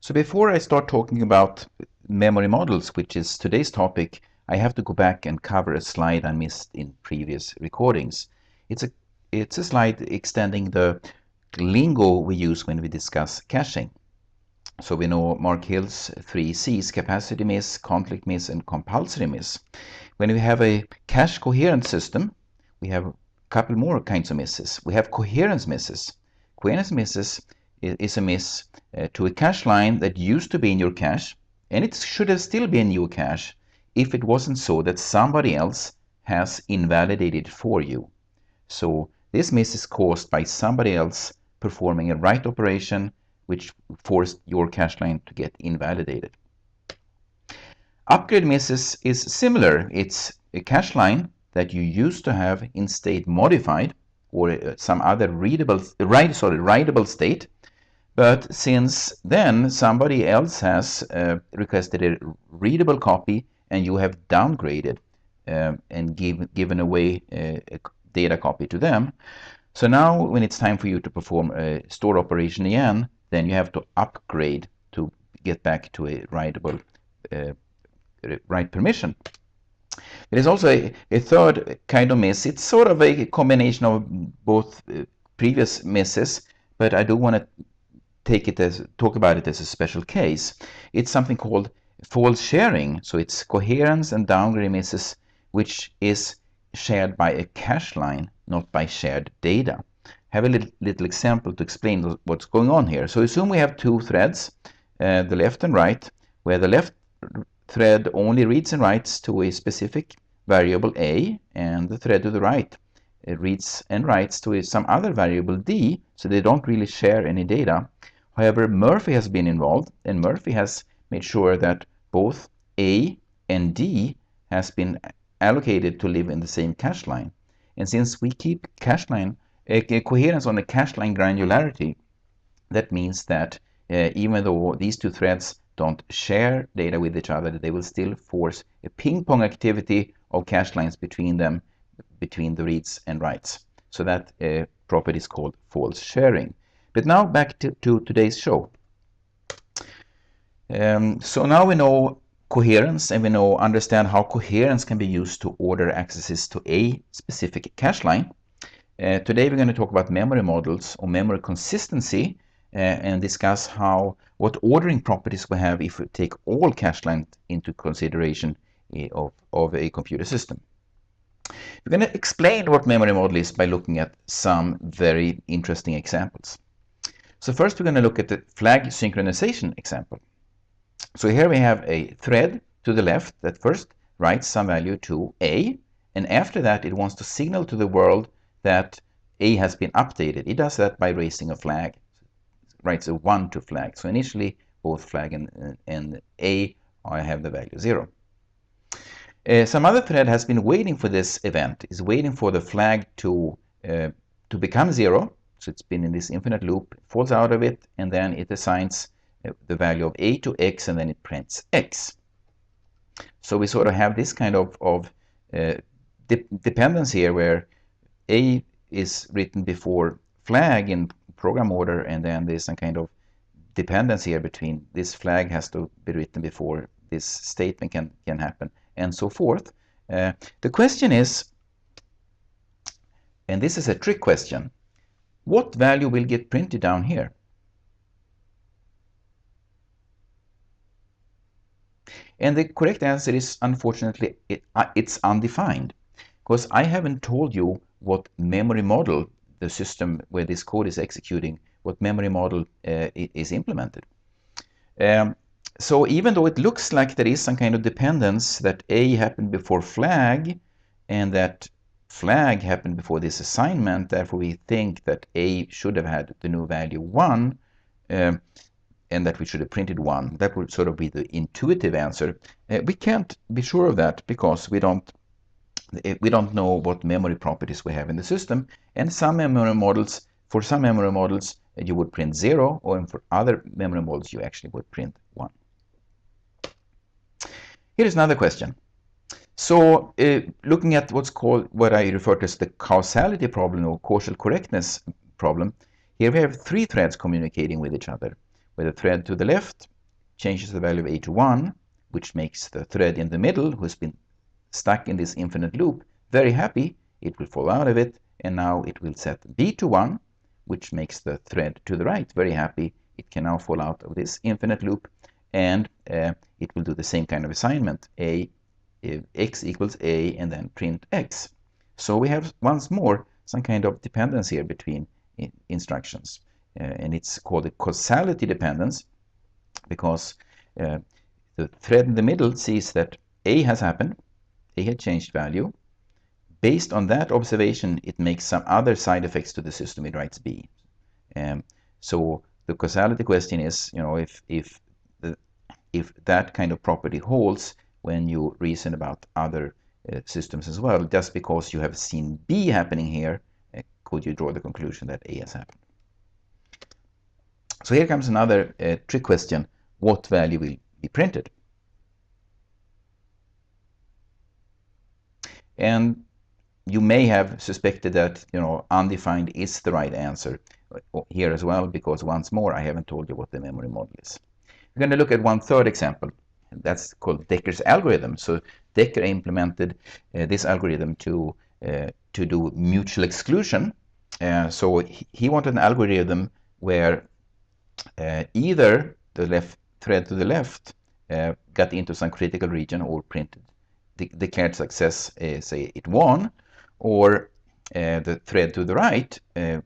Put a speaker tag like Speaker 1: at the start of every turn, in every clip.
Speaker 1: So before I start talking about memory models, which is today's topic, I have to go back and cover a slide I missed in previous recordings. It's a slide extending the lingo we use when we discuss caching. So we know Mark Hill's 3 C's: capacity miss, conflict miss, and compulsory miss. When we have a cache coherent system, we have a couple more kinds of misses. We have coherence misses. Coherence misses is a miss to a cache line that used to be in your cache, and it should have still been in your cache if it wasn't so that somebody else has invalidated for you. So this miss is caused by somebody else performing a write operation which forced your cache line to get invalidated. Upgrade misses is similar. It's a cache line that you used to have in state modified or some other writable state, but since then somebody else has requested a readable copy and you have downgraded and given away a data copy to them. So now when it's time for you to perform a store operation again, then you have to upgrade to get back to a writable write permission. There is also a third kind of miss. It's sort of a combination of both previous misses, but I do want to talk about it as a special case. It's something called false sharing. So it's coherence and downgrade misses, which is shared by a cache line, not by shared data. I have a little example to explain what's going on here. So assume we have two threads, the left and right, where the left thread only reads and writes to a specific variable A, and the thread to the right reads and writes to some other variable D, so they don't really share any data. However, Murphy has been involved, and Murphy has made sure that both A and D has been allocated to live in the same cache line. And since we keep cache line coherence on a cache line granularity, that means that even though these two threads don't share data with each other, they will still force a ping-pong activity of cache lines between them, between the reads and writes. So that property is called false sharing. But now back to today's show. So now we know coherence, and we understand how coherence can be used to order accesses to a specific cache line. Today we're going to talk about memory models or memory consistency and discuss what ordering properties we have if we take all cache lines into consideration of a computer system. We're going to explain what memory model is by looking at some very interesting examples. So first we're going to look at the flag synchronization example. So here we have a thread to the left that first writes some value to A, and after that it wants to signal to the world that A has been updated. It does that by raising a flag. It writes a 1 to flag. So initially both flag and A have the value 0. Some other thread has been waiting for this event, is waiting for the flag to become 0. So it's been in this infinite loop, falls out of it, and then it assigns the value of A to X, and then it prints X. So we sort of have this kind of dependence here where A is written before flag in program order, and then there's some kind of dependence here between this flag has to be written before this statement can happen, and so forth. The question is, and this is a trick question, what value will get printed down here? And the correct answer is, unfortunately, it's undefined, because I haven't told you what memory model, the system where this code is executing, what memory model is implemented. So even though it looks like there is some kind of dependence that A happened before flag and that flag happened before this assignment, therefore we think that A should have had the new value 1, and that we should have printed 1. That would sort of be the intuitive answer. We can't be sure of that because we don't know what memory properties we have in the system, and some memory models, for some memory models you would print 0, or for other memory models you actually would print 1. Here's another question. So looking at what I refer to as the causality problem or causal correctness problem, here we have 3 threads communicating with each other, where the thread to the left changes the value of A to 1, which makes the thread in the middle, who's been stuck in this infinite loop, very happy. It will fall out of it, and now it will set B to 1, which makes the thread to the right very happy. It can now fall out of this infinite loop, and it will do the same kind of assignment, x equals A, and then print x. So we have once more some kind of dependence here between instructions, and it's called a causality dependence, because the thread in the middle sees that A has happened, A had changed value. Based on that observation, it makes some other side effects to the system. It writes B. So the causality question is, if that kind of property holds when you reason about other systems as well. Just because you have seen B happening here, could you draw the conclusion that A has happened? So here comes another trick question. What value will be printed? And you may have suspected that undefined is the right answer here as well, because once more I haven't told you what the memory model is. We're going to look at one third example. That's called Dekker's algorithm. So Dekker implemented this algorithm to do mutual exclusion. So he wanted an algorithm where either the left thread to the left got into some critical region or printed declared success, say it won, or the thread to the right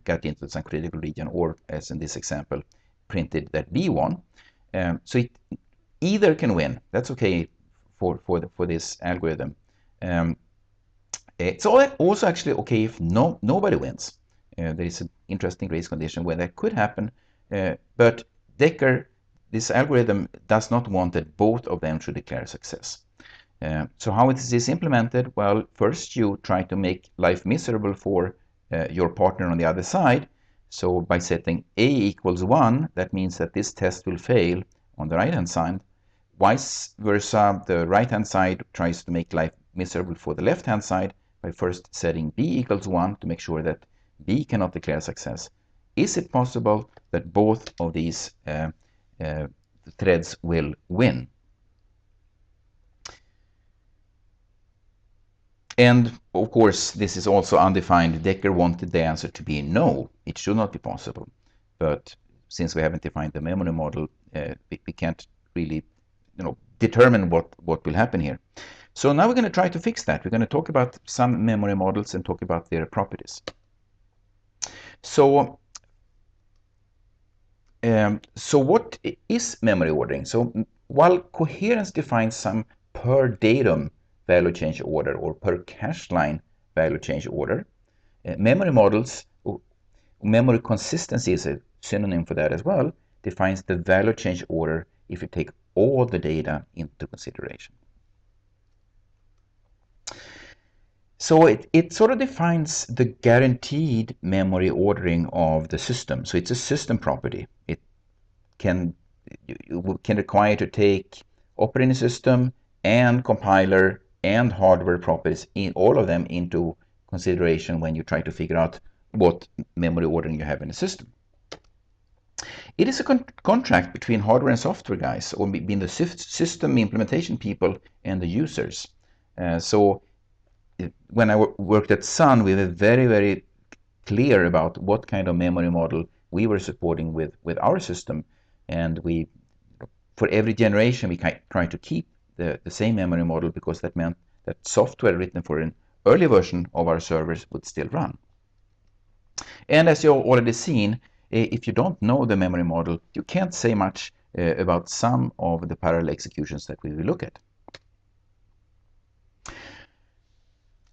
Speaker 1: got into some critical region, or as in this example, printed that B won. So it either can win. That's okay for this algorithm. It's also actually okay if nobody wins. There is an interesting race condition where that could happen, but Dekker, this algorithm does not want that both of them should declare success. So how is this implemented? Well, first you try to make life miserable for your partner on the other side. So by setting A equals 1, that means that this test will fail on the right-hand side. Vice versa, the right-hand side tries to make life miserable for the left-hand side by first setting B equals 1 to make sure that B cannot declare success. Is it possible that both of these threads will win? And of course, this is also undefined. Dekker wanted the answer to be no, it should not be possible. But since we haven't defined the memory model, we can't really determine what will happen here. So now we're going to try to fix that. We're going to talk about some memory models and talk about their properties. So what is memory ordering? So while coherence defines some per datum value change order or per cache line value change order, memory models, memory consistency is a synonym for that as well, defines the value change order if you take all the data into consideration. So it sort of defines the guaranteed memory ordering of the system. So it's a system property. It can require to take operating system and compiler and hardware properties, in all of them, into consideration when you try to figure out what memory ordering you have in the system. It is a contract between hardware and software guys, or between the system implementation people and the users. So when I worked at Sun, we were very, very clear about what kind of memory model we were supporting with our system. And for every generation, we try to keep the same memory model, because that meant that software written for an early version of our servers would still run. And as you've already seen, if you don't know the memory model, you can't say much about some of the parallel executions that we will look at.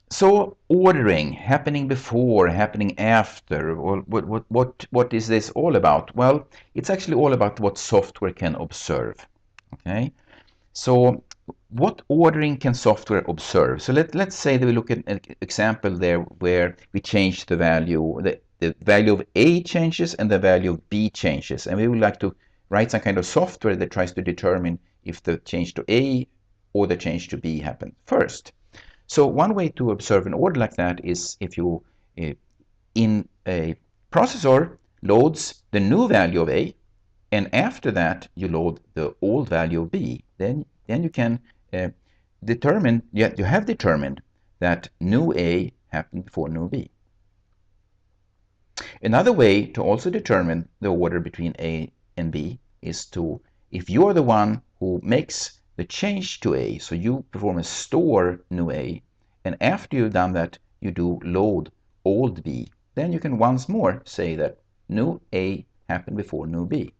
Speaker 1: So ordering, happening before, happening after, what is this all about? Well, it's actually all about what software can observe. Okay, so what ordering can software observe? So let's say that we look at an example there where we change the value, the value of A changes and the value of B changes, and we would like to write some kind of software that tries to determine if the change to A or the change to B happened first. So one way to observe an order like that is if you, in a processor, loads the new value of A and after that you load the old value of b, then you can determine, you have determined that new a happened before new b. Another way to also determine the order between a and b is to, if you are the one who makes the change to a, so you perform a store new a, and after you've done that you do load old b, then you can once more say that new a happened before new b.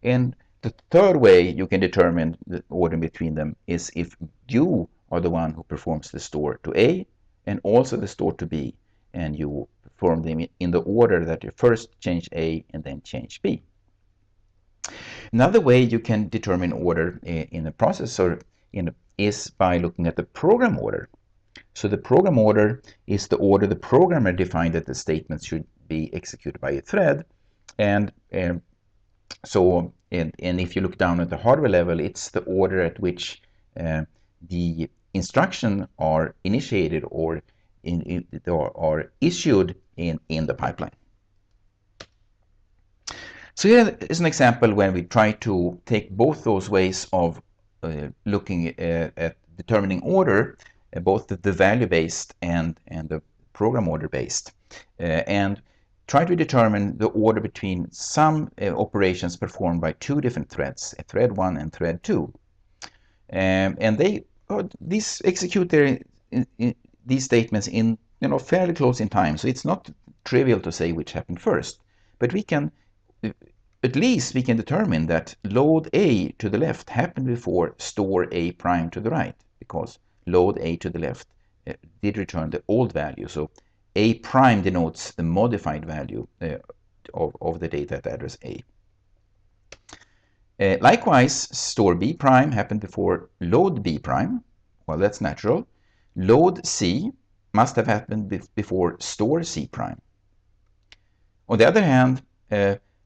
Speaker 1: And the third way you can determine the order between them is if you are the one who performs the store to a and also the store to b, and you perform them in the order that you first change a and then change b. Another way you can determine order in a processor is by looking at the program order. So the program order is the order the programmer defined that the statements should be executed by a thread. And if you look down at the hardware level, it's the order at which the instructions are initiated or are issued in the pipeline. So here is an example when we try to take both those ways of looking at determining order, both the value-based and the program order-based, and try to determine the order between some operations performed by two different threads, thread 1 and thread 2. And these execute these statements in fairly close in time, so it's not trivial to say which happened first, but we can at least determine that load a to the left happened before store a prime to the right, because load a to the left did return the old value. So a prime denotes the modified value of the data at address a. Likewise, store b prime happened before load b prime. Well, that's natural. Load c must have happened before store c prime. On the other hand,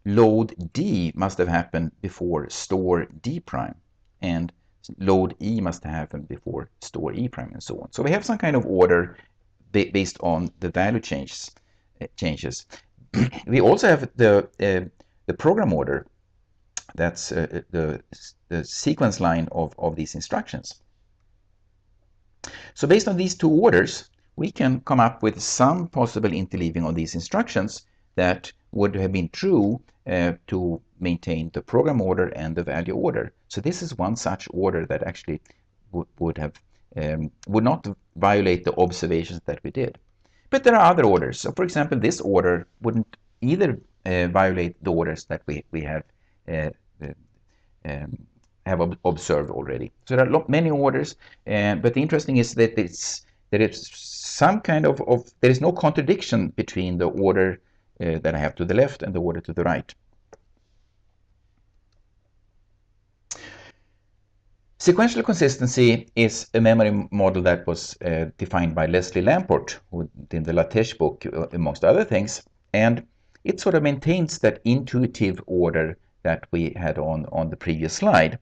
Speaker 1: load d must have happened before store d prime, and load e must have happened before store e prime, and so on. So we have some kind of order based on the value changes. We also have the program order. That's the sequence line of these instructions. So based on these two orders, we can come up with some possible interleaving of these instructions that would have been true to maintain the program order and the value order. So this is one such order that actually would not violate the observations that we did. But there are other orders. So for example, this order wouldn't either violate the orders that we have observed already. So there are many orders, but the interesting is that there is some kind of there is no contradiction between the order that I have to the left and the order to the right. Sequential consistency is a memory model that was defined by Leslie Lamport in the LaTeX book, amongst other things, and it sort of maintains that intuitive order that we had on the previous slide.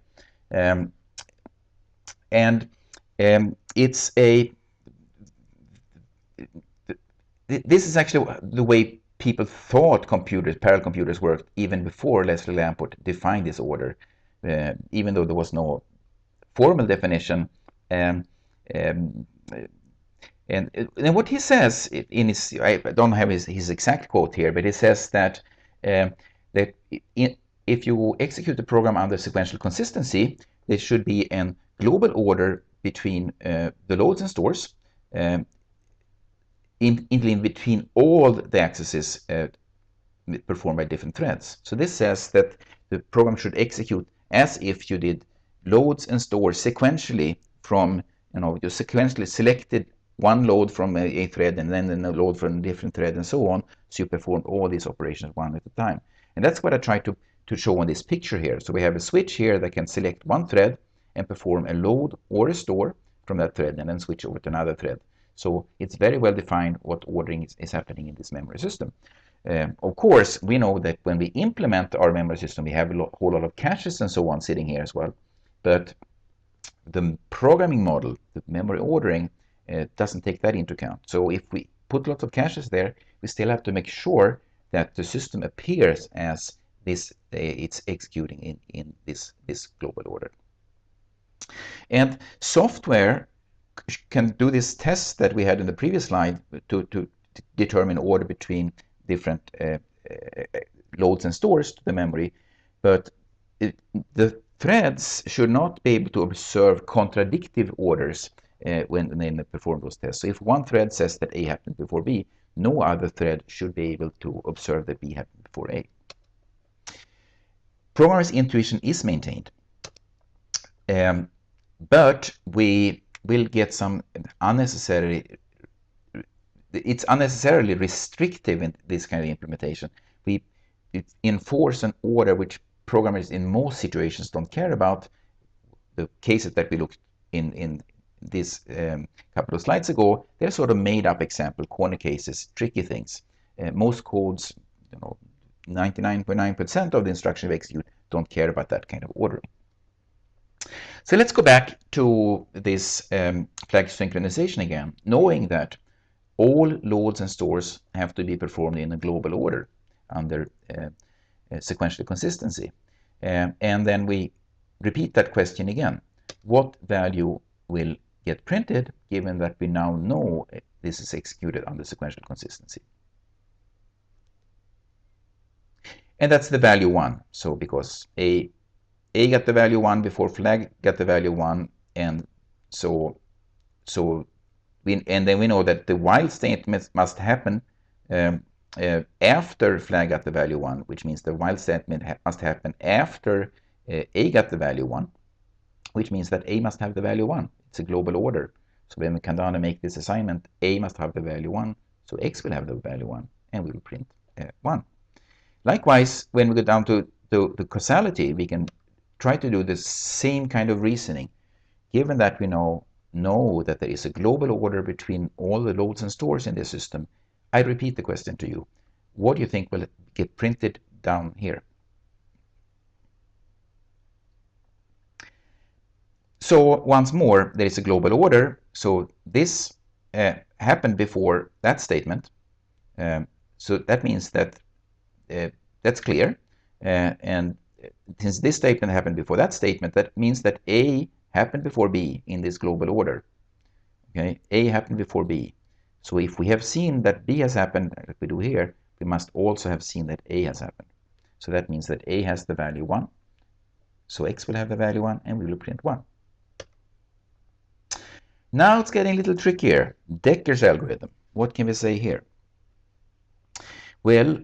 Speaker 1: This is actually the way people thought parallel computers worked even before Leslie Lamport defined this order, even though there was no formal definition. And what he says in his, I don't have his exact quote here, but he says that if you execute the program under sequential consistency, there should be a global order between the loads and stores, in between all the accesses performed by different threads. So this says that the program should execute as if you did loads and stores sequentially from, you sequentially selected one load from a thread and then a load from a different thread and so on. So you perform all these operations one at a time. And that's what I try to show on this picture here. So we have a switch here that can select one thread and perform a load or a store from that thread and then switch over to another thread. So it's very well defined what ordering is happening in this memory system. Of course, we know that when we implement our memory system, we have a whole lot of caches and so on sitting here as well. But the programming model, the memory ordering, doesn't take that into account. So if we put lots of caches there, we still have to make sure that the system appears as it's executing in this global order. And software can do this test that we had in the previous slide to determine order between different loads and stores to the memory, but the threads should not be able to observe contradictive orders when they perform those tests. So if one thread says that A happened before B, no other thread should be able to observe that B happened before A. Programmer's intuition is maintained, but we will get some it's unnecessarily restrictive in this kind of implementation. We enforce an order which programmers in most situations don't care about. The cases that we looked in this couple of slides ago, they're sort of made up example, corner cases, tricky things. Most codes, 99.9% of the instruction we execute don't care about that kind of ordering. So let's go back to this flag synchronization again, knowing that all loads and stores have to be performed in a global order under sequential consistency. And then we repeat that question again. What value will get printed given that we now know this is executed under sequential consistency? And that's the value 1. So because A got the value 1 before flag got the value 1, and and then we know that the while statement must happen after flag got the value 1, which means the while statement must happen after A got the value 1, which means that A must have the value 1. It's a global order. So when we come down and make this assignment, A must have the value 1, so X will have the value 1, and we will print 1. Likewise, when we go down to the causality, we can try to do the same kind of reasoning. Given that we know that there is a global order between all the loads and stores in this system, I repeat the question to you. What do you think will get printed down here? So once more, there is a global order. So this happened before that statement. So that means that that's clear. And since this statement happened before that statement, that means that A happened before B in this global order. Okay, A happened before B. So if we have seen that B has happened, like we do here, we must also have seen that A has happened. So that means that A has the value 1. So X will have the value 1, and we will print 1. Now it's getting a little trickier. Dekker's algorithm. What can we say here? Well,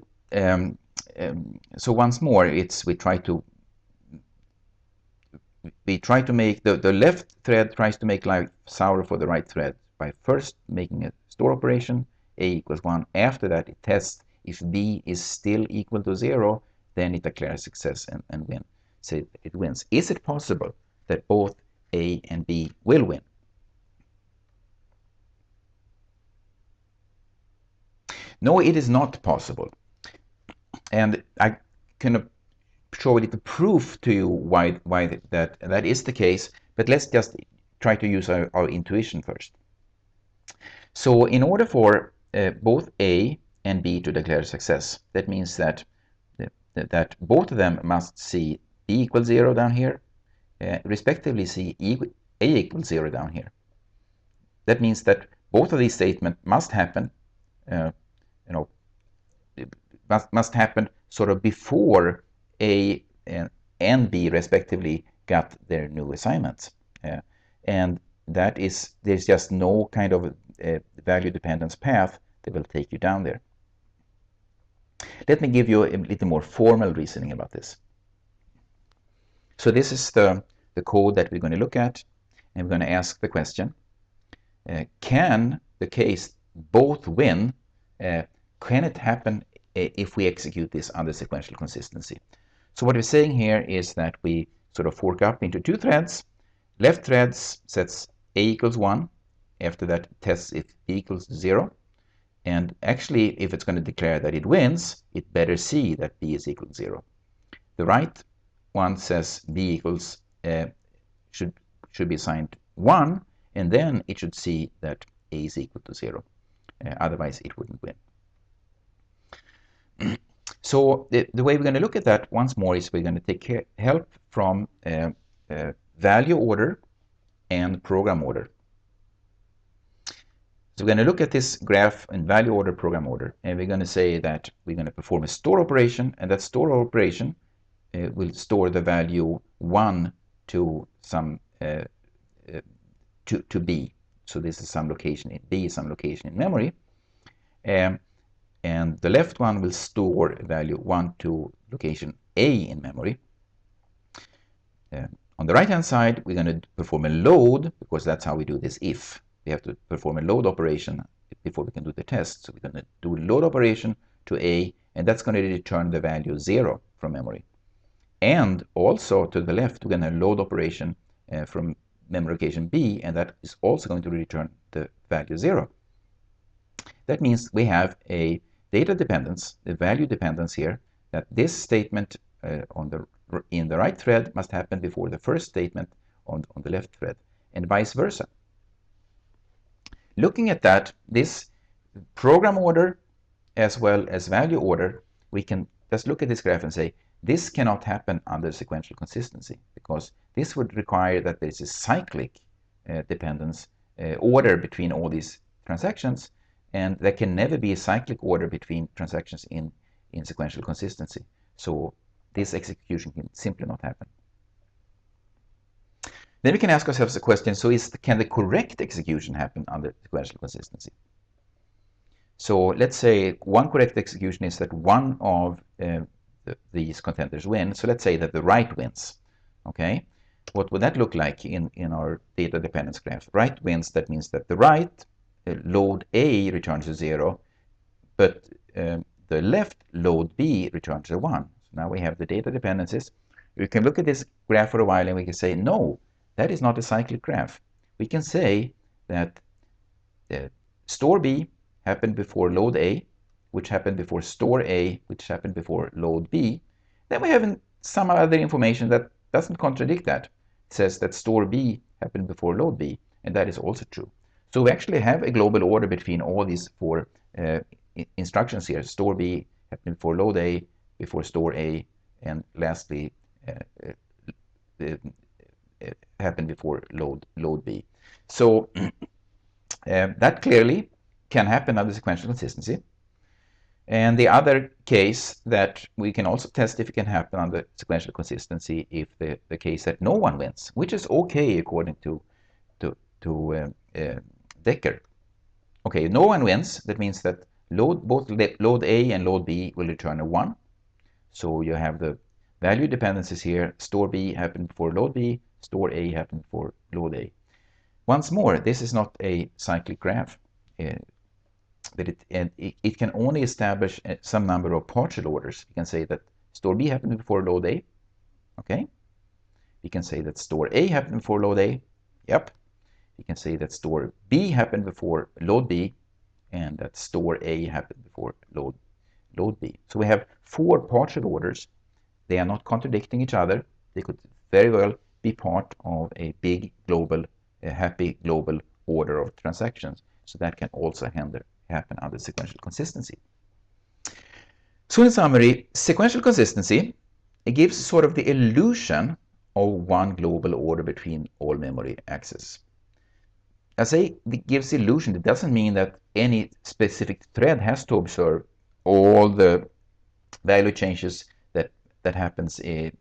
Speaker 1: so once more, we try to make the left thread tries to make life sour for the right thread by first making a store operation, A equals 1. After that, it tests if B is still equal to 0, then it declares success and win. So it wins. Is it possible that both A and B will win? No, it is not possible. And I can show a little proof to you why that is the case, but let's just try to use our intuition first. So in order for both A and B to declare success, that means that both of them must see B equals 0 down here, respectively see A equals 0 down here. That means that both of these statements must happen, must happen sort of before A and B respectively got their new assignments. And that is, there's just no kind of value dependence path that will take you down there. Let me give you a little more formal reasoning about this. So this is the code that we're going to look at, and we're going to ask the question, can the case both win? Can it happen if we execute this under sequential consistency? So what we're saying here is that we sort of fork up into two threads. Left thread sets A equals 1. After that, it tests if B equals 0. And actually, if it's going to declare that it wins, it better see that B is equal to 0. The right one says B equals should be assigned 1, and then it should see that A is equal to 0. Otherwise, it wouldn't win. So the way we're going to look at that once more is we're going to take help from value order and program order. So we're going to look at this graph in value order, program order, and we're going to say that we're going to perform a store operation, and that store operation will store the value 1 to some to B. So this is some location in B, some location in memory. And the left one will store value 1 to location A in memory. On the right hand side, we're going to perform a load, because that's how we do this if. We have to perform a load operation before we can do the test. So we're going to do a load operation to A, and that's going to return the value 0 from memory. And also to the left, we're going to load operation from memory location B, and that is also going to return the value 0. That means we have a data dependence, the value dependence here, that this statement in the right thread must happen before the first statement on the left thread, and vice versa. Looking at that, this program order as well as value order, we can just look at this graph and say, this cannot happen under sequential consistency, because this would require that there is a cyclic dependence order between all these transactions, and there can never be a cyclic order between transactions in sequential consistency. So this execution can simply not happen. Then we can ask ourselves the question, so can the correct execution happen under sequential consistency? So let's say one correct execution is that one of these contenders wins. So let's say that the right wins. Okay, what would that look like in our data dependence graph? Right wins, that means that the right load A returns a 0, but the left load B returns a 1. So now we have the data dependencies. We can look at this graph for a while and we can say, no, that is not a cyclic graph. We can say that store B happened before load A, which happened before store A, which happened before load B. Then we have some other information that doesn't contradict that. It says that store B happened before load B, and that is also true. So we actually have a global order between all these 4 instructions here. Store B happened before load A, before store A, and lastly happened before load B. So that clearly can happen under sequential consistency. And the other case that we can also test if it can happen under sequential consistency if the case that no one wins, which is okay according to Dekker. Okay, no one wins. That means that both load A and load B will return a 1. So you have the value dependencies here. Store B happened before load B. Store A happened before load A. Once more, this is not a cyclic graph. But it can only establish some number of partial orders. You can say that store B happened before load A. Okay. We can say that store A happened before load A. Yep. We can say that store B happened before load B, and that store A happened before load B. So we have 4 partial orders. They are not contradicting each other. They could very well be part of a big global, happy global order of transactions. So that can also happen under sequential consistency. So in summary, sequential consistency, it gives sort of the illusion of one global order between all memory access. I say it gives illusion. It doesn't mean that any specific thread has to observe all the value changes that happens in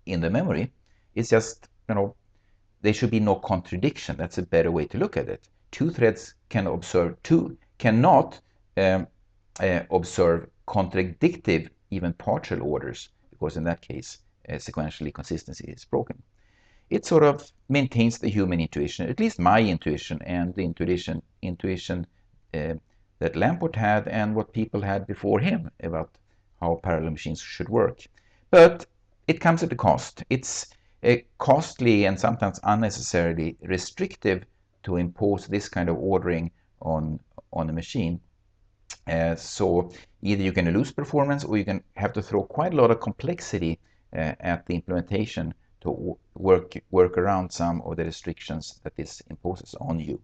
Speaker 1: the memory. It's just, there should be no contradiction. That's a better way to look at it. 2 threads cannot observe contradictive, even partial orders, because in that case, sequentially consistency is broken. It sort of maintains the human intuition, at least my intuition, and the intuition that Lamport had and what people had before him about how parallel machines should work. But it comes at a cost. It's costly and sometimes unnecessarily restrictive to impose this kind of ordering on a machine. So either you can lose performance, or you can have to throw quite a lot of complexity at the implementation to work around some of the restrictions that this imposes on you.